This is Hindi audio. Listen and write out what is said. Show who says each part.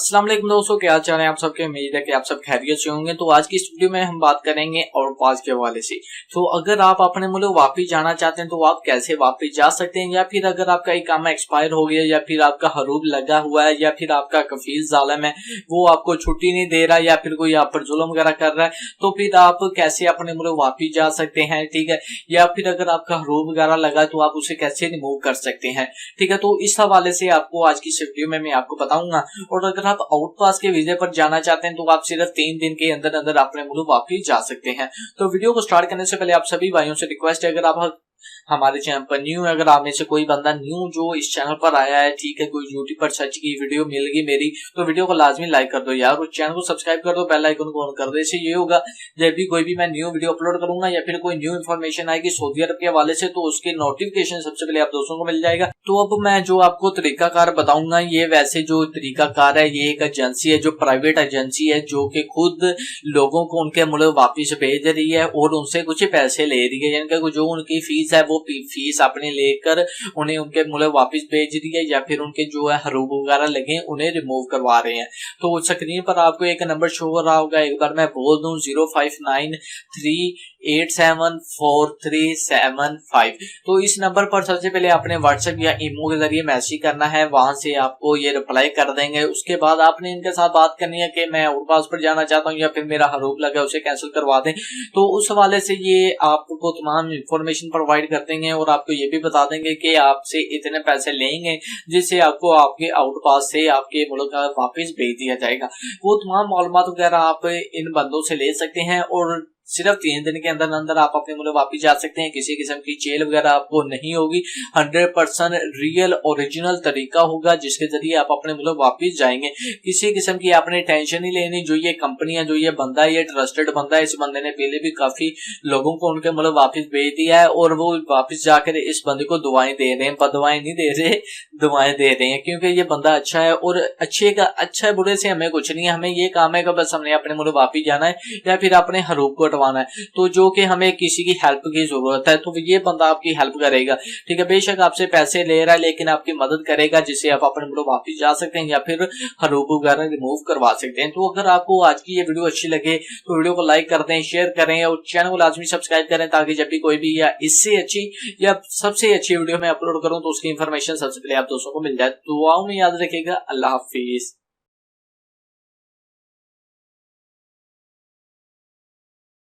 Speaker 1: अस्सलाम वालेकुम दोस्तों, क्या हाल चाल है आप सबके। उम्मीद है कि आप सब खैरियत से होंगे। तो आज की इस वीडियो में हम बात करेंगे आउटपास के हवाले से। तो अगर आप अपने मुल्क वापस जाना चाहते हैं तो आप कैसे वापस जा सकते हैं, या फिर अगर आपका इकामा एक्सपायर हो गया, या फिर आपका हरूब लगा हुआ है, या फिर आपका कफील जालिम है वो आपको छुट्टी नहीं दे रहा, या फिर कोई आप पर जुल्म वगैरह कर रहा है, तो फिर आप कैसे अपने मुल्क वापस जा सकते हैं। ठीक है, या फिर अगर आपका हरूब वगैरह लगा तो आप उसे कैसे रिमूव कर सकते हैं। ठीक है, तो इस हवाले से आपको आज की इस वीडियो में मैं आपको बताऊंगा। और अगर आप आउटपास के वीजे पर जाना चाहते हैं तो आप सिर्फ 3 दिन के अंदर अंदर अपने मुल्क वापस जा सकते हैं। तो वीडियो को स्टार्ट करने से पहले आप सभी भाइयों से रिक्वेस्ट है, अगर आप हमारे चैनल पर न्यू है, अगर आप में से कोई बंदा न्यू जो इस चैनल पर आया है, ठीक है, कोई यूट्यूब पर सर्च की वीडियो मिल गई मेरी, तो वीडियो को लाजमी लाइक कर दो यार, और चैनल को सब्सक्राइब कर दो, बेल आइकन को ऑन कर दो। इससे ये होगा जब भी कोई भी मैं न्यू वीडियो अपलोड करूंगा या फिर कोई न्यू इन्फॉर्मेशन आएगी सऊदी अरब के हवाले से, तो उसके नोटिफिकेशन सबसे पहले आप दोस्तों को मिल जाएगा। तो अब मैं जो आपको तरीकाकार बताऊंगा, ये वैसे जो तरीकाकार है ये एक एजेंसी है, जो प्राइवेट एजेंसी है, जो कि खुद लोगों को उनके मुल्क वापिस भेज रही है और उनसे कुछ पैसे ले रही है, यानी कि जो उनकी फीस है वो फीस अपने लेकर उन्हें उनके मुल्क वापस भेज रही है, या फिर उनके जो है हरूब वगैरह लगे उन्हें रिमूव करवा रहे हैं। तो स्क्रीन पर आपको एक नंबर शो हो रहा होगा, एक बार मैं बोल दूं 0593874375। तो इस नंबर पर सबसे पहले अपने व्हाट्सएप या ईमो के जरिए मैसेज करना है, वहां से आपको ये रिप्लाई कर देंगे। उसके बाद आपने इनके साथ बात करनी है कि मैं आउटपास पर जाना चाहता हूँ या फिर मेरा हरूब लगा उसे कैंसिल करवा दें। तो उस हवाले से ये आपको तमाम इंफॉर्मेशन प्रोवाइड कर देंगे और आपको ये भी बता देंगे कि आपसे इतने पैसे लेंगे जिससे आपको आपके आउटपास से आपके मुल्क का वापस भेज दिया जाएगा। वो तमाम मालूमात वगैरह आप इन बंदों से ले सकते हैं और सिर्फ 3 दिन के अंदर अंदर आप अपने मुल्क वापस जा सकते हैं। किसी किस्म की जेल वगैरह आपको नहीं होगी। 100% रियल ओरिजिनल तरीका होगा जिसके जरिए आप अपने मुल्क वापस जाएंगे। किसी किस्म की आपने टेंशन नहीं लेनी। जो ये कंपनी है, जो ये बंदा है, ये ट्रस्टेड बंदा है। इस बंदे ने पहले भी काफी लोगों को उनके मुल्क वापस भेज दिया है और वो वापस जाकर इस बंदे को दुआएं दे रहे हैं। बदुआएं नहीं दे रहे, दुआएं दे रहे हैं, क्योंकि ये बंदा अच्छा है और अच्छे का अच्छा है, बुरे से हमें कुछ नहीं है। हमें ये काम है कि बस हमने अपने मुल्क वापस जाना है या फिर अपने हरूब को हटवाना है। तो जो कि हमें किसी की हेल्प की जरूरत है तो ये बंदा आपकी हेल्प करेगा। ठीक है, बेशक आपसे पैसे ले रहा है लेकिन आपकी मदद करेगा जिससे आप अपने मुल्क वापस जा सकते हैं या फिर हरूब वगैरह रिमूव करवा सकते हैं। तो अगर आपको आज की ये वीडियो अच्छी लगे तो वीडियो को लाइक कर दें, शेयर करें और चैनल को लाजमी सब्सक्राइब करें, ताकि जब भी कोई भी या इससे अच्छी या सबसे अच्छी वीडियो मैं अपलोड करूं तो उसकी इंफॉर्मेशन सबसे पहले आप दोस्तों को मिल जाए। दुआओं में याद रखिएगा। अल्लाह हाफिज।